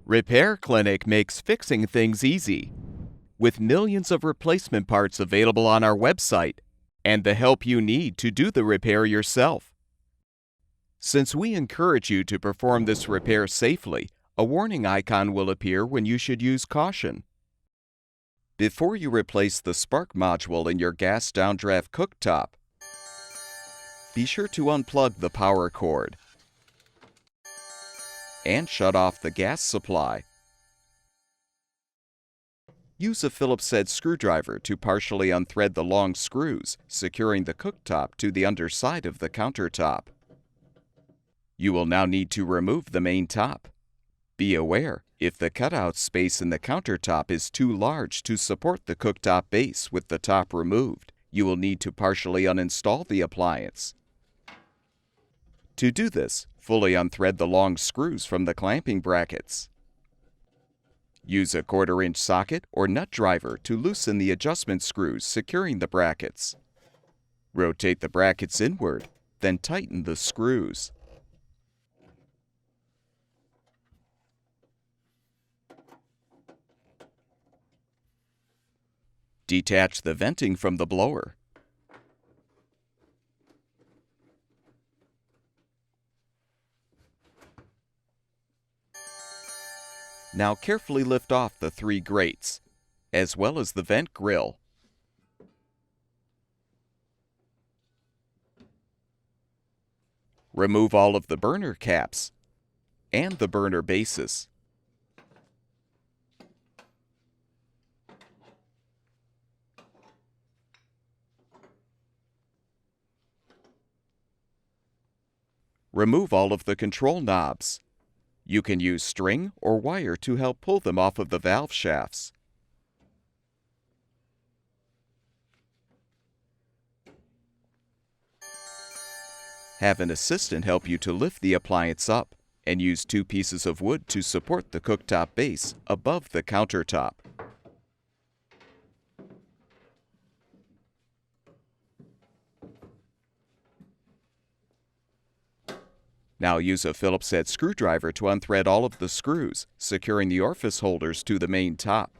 Repair Clinic makes fixing things easy, with millions of replacement parts available on our website and the help you need to do the repair yourself. Since we encourage you to perform this repair safely, a warning icon will appear when you should use caution. Before you replace the spark module in your gas downdraft cooktop, be sure to unplug the power cord and shut off the gas supply. Use a Phillips head screwdriver to partially unthread the long screws, securing the cooktop to the underside of the countertop. You will now need to remove the main top. Be aware, if the cutout space in the countertop is too large to support the cooktop base with the top removed, you will need to partially uninstall the appliance. To do this, fully unthread the long screws from the clamping brackets. Use a 1/4-inch socket or nut driver to loosen the adjustment screws securing the brackets. Rotate the brackets inward, then tighten the screws. Detach the venting from the blower. Now carefully lift off the 3 grates, as well as the vent grill. Remove all of the burner caps and the burner bases. Remove all of the control knobs. You can use string or wire to help pull them off of the valve shafts. Have an assistant help you to lift the appliance up, and use 2 pieces of wood to support the cooktop base above the countertop. Now use a Phillips head screwdriver to unthread all of the screws, securing the orifice holders to the main top.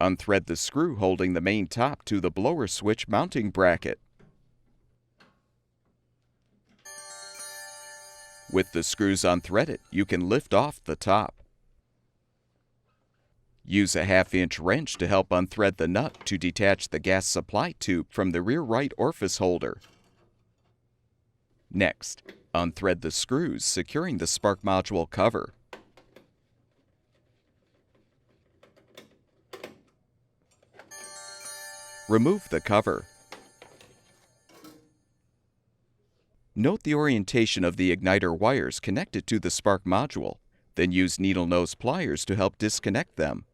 Unthread the screw holding the main top to the blower switch mounting bracket. With the screws unthreaded, you can lift off the top. Use a 1/2-inch wrench to help unthread the nut to detach the gas supply tube from the rear right orifice holder. Next, unthread the screws securing the spark module cover. Remove the cover. Note the orientation of the igniter wires connected to the spark module, then use needle nose pliers to help disconnect them.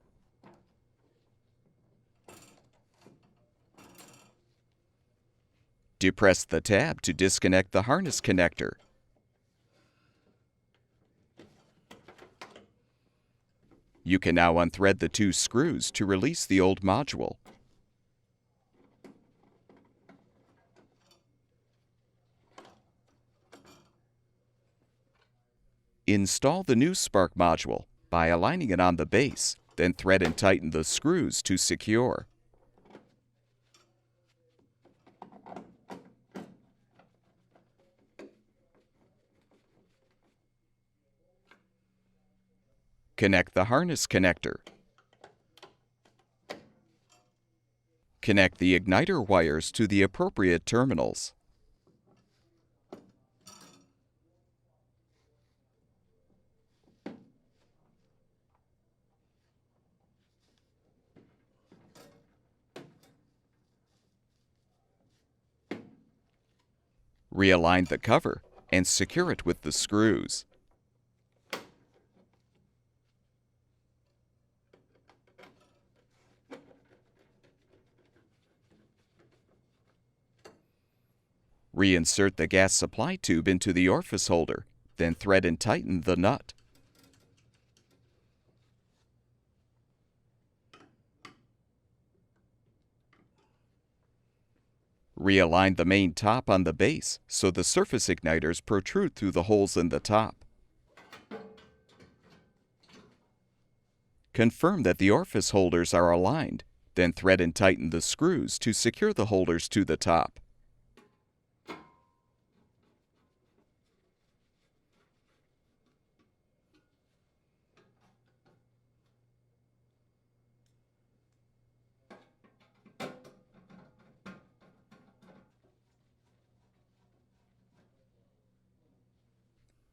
Depress the tab to disconnect the harness connector. You can now unthread the 2 screws to release the old module. Install the new spark module by aligning it on the base, then thread and tighten the screws to secure. Connect the harness connector. Connect the igniter wires to the appropriate terminals. Realign the cover and secure it with the screws. Reinsert the gas supply tube into the orifice holder, then thread and tighten the nut. Realign the main top on the base so the surface igniters protrude through the holes in the top. Confirm that the orifice holders are aligned, then thread and tighten the screws to secure the holders to the top.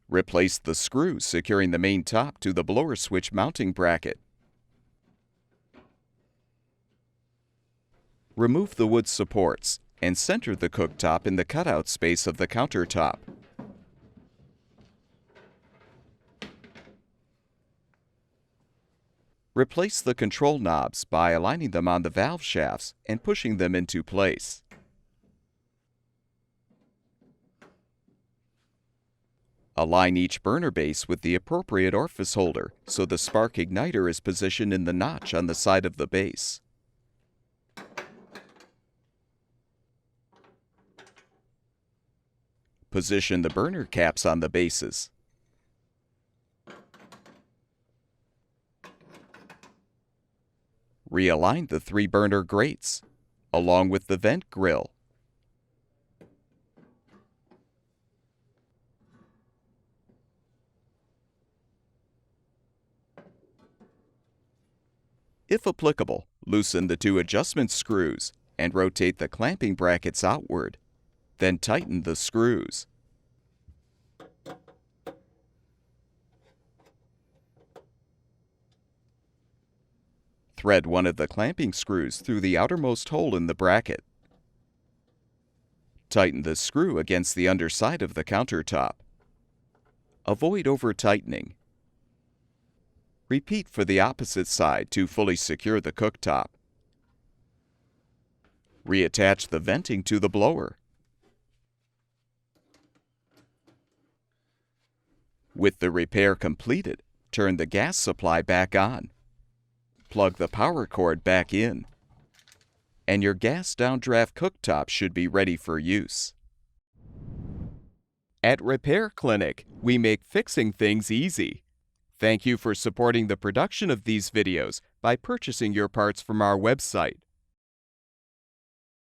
Replace the screws securing the main top to the blower switch mounting bracket. Remove the wood supports and center the cooktop in the cutout space of the countertop. Replace the control knobs by aligning them on the valve shafts and pushing them into place. Align each burner base with the appropriate orifice holder so the spark igniter is positioned in the notch on the side of the base. Position the burner caps on the bases. Realign the 3 burner grates, along with the vent grill. If applicable, loosen the 2 adjustment screws and rotate the clamping brackets outward. Then tighten the screws. Thread one of the clamping screws through the outermost hole in the bracket. Tighten the screw against the underside of the countertop. Avoid over-tightening. Repeat for the opposite side to fully secure the cooktop. Reattach the venting to the blower. With the repair completed, turn the gas supply back on. Plug the power cord back in. And your gas downdraft cooktop should be ready for use. At Repair Clinic, we make fixing things easy. Thank you for supporting the production of these videos by purchasing your parts from our website.